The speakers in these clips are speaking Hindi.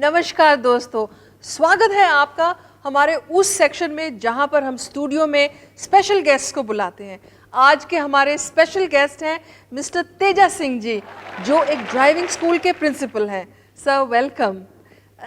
नमस्कार दोस्तों, स्वागत है आपका हमारे उस सेक्शन में जहां पर हम स्टूडियो में स्पेशल गेस्ट को बुलाते हैं। आज के हमारे स्पेशल गेस्ट हैं मिस्टर तेजा सिंह जी, जो एक ड्राइविंग स्कूल के प्रिंसिपल हैं। Sir welcome.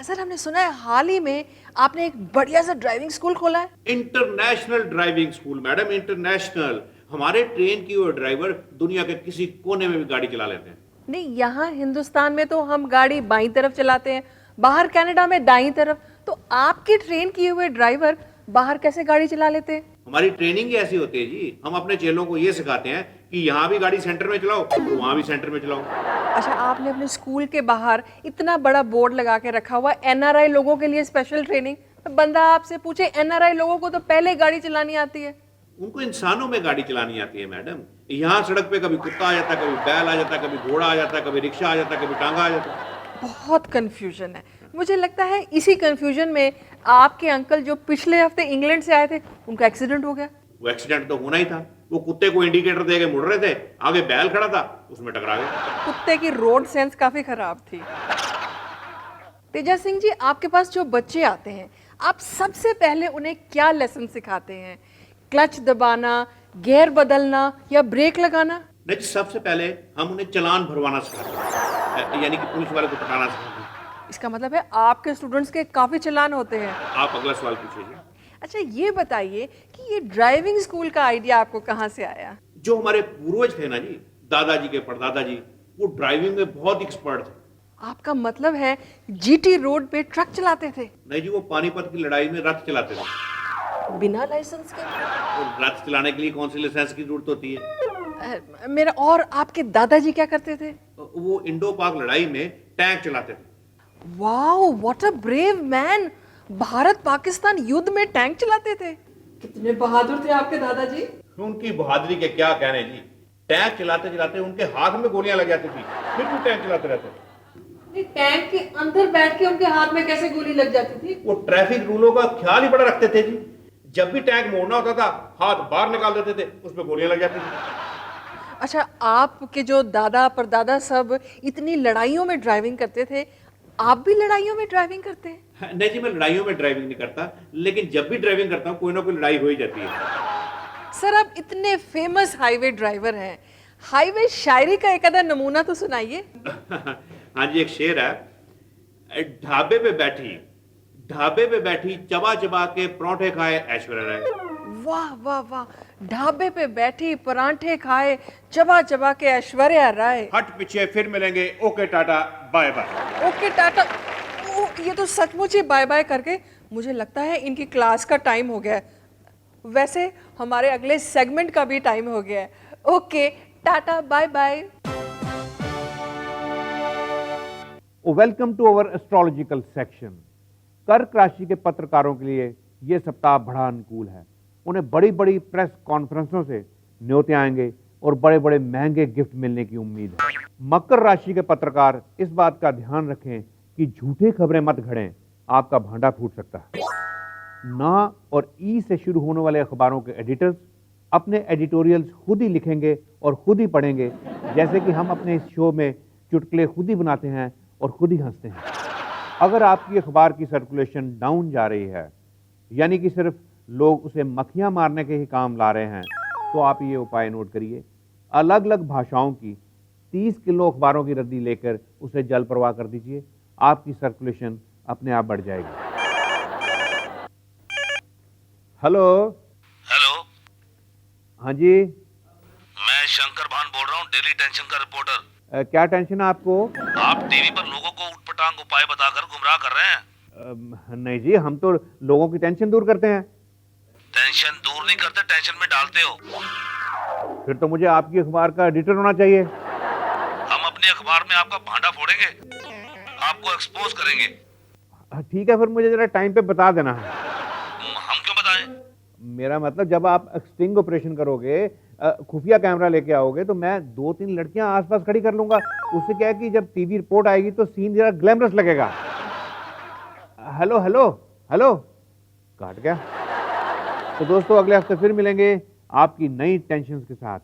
सर, हमने सुना है हाल ही में आपने एक बढ़िया सा ड्राइविंग स्कूल खोला है। International driving school madam, international. हमारे ट्रेन की वो ड्राइवर दुनिया के किसी कोने में भी गाड़ी चला लेते हैं। नहीं, यहाँ हिंदुस्तान में तो हम गाड़ी बाईं तरफ चलाते हैं, बाहर कनाडा में दाईं तरफ। तो आपके ट्रेन किए हुए ड्राइवर बाहर कैसे गाड़ी चला लेते हैं? हमारी ट्रेनिंग ही ऐसी होती है जी। हम अपने चेलों को ये सिखाते हैं कि यहाँ भी गाड़ी सेंटर में चलाओ तो वहाँ भी सेंटर में चलाओ। अच्छा, आपने अपने स्कूल के बाहर इतना बड़ा बोर्ड लगा के रखा हुआ एनआरआई लोगों के लिए स्पेशल ट्रेनिंग। बंदा आपसे पूछे, एनआरआई लोगों को तो पहले गाड़ी चलानी आती है। उनको इंसानों में गाड़ी चलानी आती है मैडम। यहाँ सड़क पे कभी कुत्ता आ जाता, कभी बैल आ जाता, कभी घोड़ा आ जाता, कभी रिक्शा आ जाता, कभी टांगा आ जाता। बहुत कंफ्यूजन है। मुझे लगता है इसी कंफ्यूजन में आपके अंकल जो पिछले हफ्ते इंग्लैंड से आए थे, उनका एक्सीडेंट हो गया। वो एक्सीडेंट तो होना ही था। वो कुत्ते को इंडिकेटर दे के मुड़ रहे थे, आगे बैल खड़ा था, उसमें टकरा गया। कुत्ते की रोड सेंस काफी खराब थी। तेजा सिंह जी, आपके पास जो बच्चे आते हैं, आप सबसे पहले उन्हें क्या लेसन सिखाते हैं? क्लच दबाना, गियर बदलना या ब्रेक लगाना? नहीं, सबसे पहले हम उन्हें चालान भरवाना सिखाते हैं, यानी कि पुलिस वाले को पटाना सिखाते हैं। इसका मतलब है आपके स्टूडेंट्स के काफी चालान होते हैं। आप अगला सवाल पूछिए। अच्छा, ये बताइए कि ये ड्राइविंग स्कूल का आइडिया आपको कहाँ से आया? जो हमारे पूर्वज थे ना जी, दादाजी के परदादा जी, वो ड्राइविंग में बहुत एक्सपर्ट थे। आपका मतलब है जीटी रोड पे ट्रक चलाते थे? नहीं जी, वो पानीपत की लड़ाई में रथ चलाते थे। बिना लाइसेंस के? और रथ चलाने के लिए कौन सी लाइसेंस की जरूरत होती है? मेरा और आपके दादाजी क्या करते थे? वो इंडो पाक लड़ाई में टैंक चलाते थे। Wow, what a brave man! Bharat Pakistan युद्ध में टैंक चलाते थे। कितने बहादुर थे आपके दादाजी। उनकी बहादुरी के क्या कहने जी। टैंक चलाते चलाते उनके हाथ में गोलियां लग जाती थी, फिर भी टैंक चलाते रहते थे। टैंक के अंदर बैठ के उनके हाथ में कैसे गोली लग जाती थी? वो ट्रैफिक रूलों का ख्याल ही बड़ा रखते थे जी। जब भी टैंक मोड़ना होता था, हाथ बाहर निकाल देते थे, उसमें गोलियां लग जाती थी। अच्छा, आपके जो दादा परदादा सब इतनी लड़ाइयों में ड्राइविंग करते थे, आप भी लड़ाइयों में ड्राइविंग करते हैं? नहीं जी, मैं लड़ाइयों में ड्राइविंग नहीं करता, लेकिन जब भी ड्राइविंग करता हूँ कोई ना कोई लड़ाई हो ही जाती है। सर, आप इतने फेमस हाईवे ड्राइवर हैं, हाईवे शायरी का एक आधा नमूना तो सुनाइए। हाँ जी, एक शेर है। ढाबे पे बैठी चबा चबा के परांठे खाए ऐश्वर्या राय। वाह वाह वाह! ढाबे पे बैठी परांठे खाए चबा चबा के ऐश्वर्या राय। हट पीछे, फिर मिलेंगे, okay tata bye bye. Okay tata. ये तो सचमुच ही बाय बाय करके मुझे लगता है इनकी क्लास का टाइम हो गया है। वैसे हमारे अगले सेगमेंट का भी टाइम हो गया है। Okay tata bye bye. Welcome to our astrological section. कर्क राशि के पत्रकारों के लिए यह सप्ताह बड़ा अनुकूल है। उन्हें बड़ी बड़ी प्रेस कॉन्फ्रेंसों से न्योते आएंगे और बड़े बड़े महंगे गिफ्ट मिलने की उम्मीद है। मकर राशि के पत्रकार इस बात का ध्यान रखें कि झूठी खबरें मत घड़ें, आपका भांडा फूट सकता है। ना और ई से शुरू होने वाले अखबारों के एडिटर्स अपने एडिटोरियल्स खुद ही लिखेंगे और खुद ही पढ़ेंगे, जैसे कि हम अपने इस शो में चुटकुले खुद ही बनाते हैं और खुद ही हंसते हैं। अगर आपकी अखबार की सर्कुलेशन डाउन जा रही है, यानी कि सिर्फ लोग उसे मक्खियां मारने के ही काम ला रहे हैं, तो आप ये उपाय नोट करिए। अलग अलग भाषाओं की 30 किलो अखबारों की रद्दी लेकर उसे जल प्रवाह कर दीजिए, आपकी सर्कुलेशन अपने आप बढ़ जाएगी। हेलो। हेलो। हाँ जी। मैं शंकर भान बोल रहा हूँ, डेली टेंशन का रिपोर्टर। क्या टेंशन है आपको? आप टीवी पर लोगों को उटपटांग उपाय बताकर गुमराह कर रहे हैं। नहीं जी, हम तो लोगों की टेंशन दूर करते हैं। टेंशन दूर नहीं करते, टेंशन में डालते हो। फिर तो मुझे आपकी अखबार का एडिटर होना चाहिए। हम अपनी अखबार में आपका भांडा फोड़ेंगे, आपको एक्सपोज करेंगे। ठीक है, फिर मुझे जरा टाइम पे बता देना है। हम क्यों बताएं? मेरा मतलब, जब आप स्टिंग ऑपरेशन करोगे, खुफिया कैमरा लेके आओगे, तो मैं 2-3 लड़कियां आसपास खड़ी कर लूंगा। उससे क्या है कि जब टीवी रिपोर्ट आएगी तो सीन जरा ग्लैमरस लगेगा। हेलो हेलो हेलो, काट गया। तो दोस्तों, अगले हफ्ते फिर मिलेंगे आपकी नई टेंशन के साथ।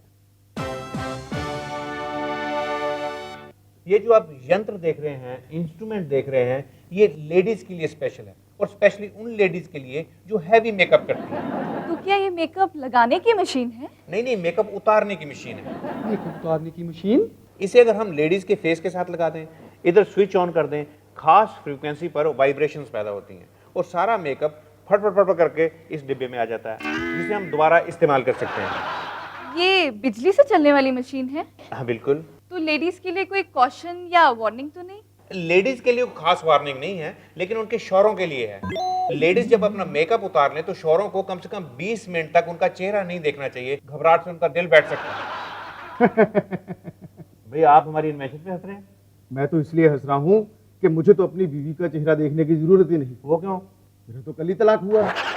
ये जो आप यंत्र देख रहे हैं, इंस्ट्रूमेंट देख रहे हैं, ये लेडीज के लिए स्पेशल है और स्पेशली उन लेडीज के लिए जो हैवी मेकअप करती हैं। तो क्या ये मेकअप लगाने की मशीन है? नहीं नहीं, मेकअप उतारने की मशीन है। मेकअप उतारने की मशीन? इसे अगर हम लेडीज के फेस के साथ लगा दें, इधर स्विच ऑन कर दें, खास फ्रीक्वेंसी पर वाइब्रेशंस पैदा होती हैं और सारा मेकअप फट फट फट फट करके इस डिब्बे में आ जाता है, जिसे हम दोबारा इस्तेमाल कर सकते हैं। ये बिजली से चलने वाली मशीन है? हाँ बिल्कुल। तो लेडीज के लिए कोई कॉशन या वार्निंग तो नहीं? लेडीज के लिए खास वार्निंग नहीं है, लेकिन उनके शौहरों के लिए है। लेडीज जब अपना मेकअप उतार लें तो शौहरों को कम से कम 20 मिनट तक उनका चेहरा नहीं देखना चाहिए, घबराहट से उनका दिल बैठ सकता है। भैया आप हमारी इन्वेंशन पे हंस रहे हैं? मैं तो इसलिए हंस रहा हूँ कि मुझे तो अपनी बीवी का चेहरा देखने की जरूरत ही नहीं। वो क्यों? मेरा तो कल ही तलाक हुआ है।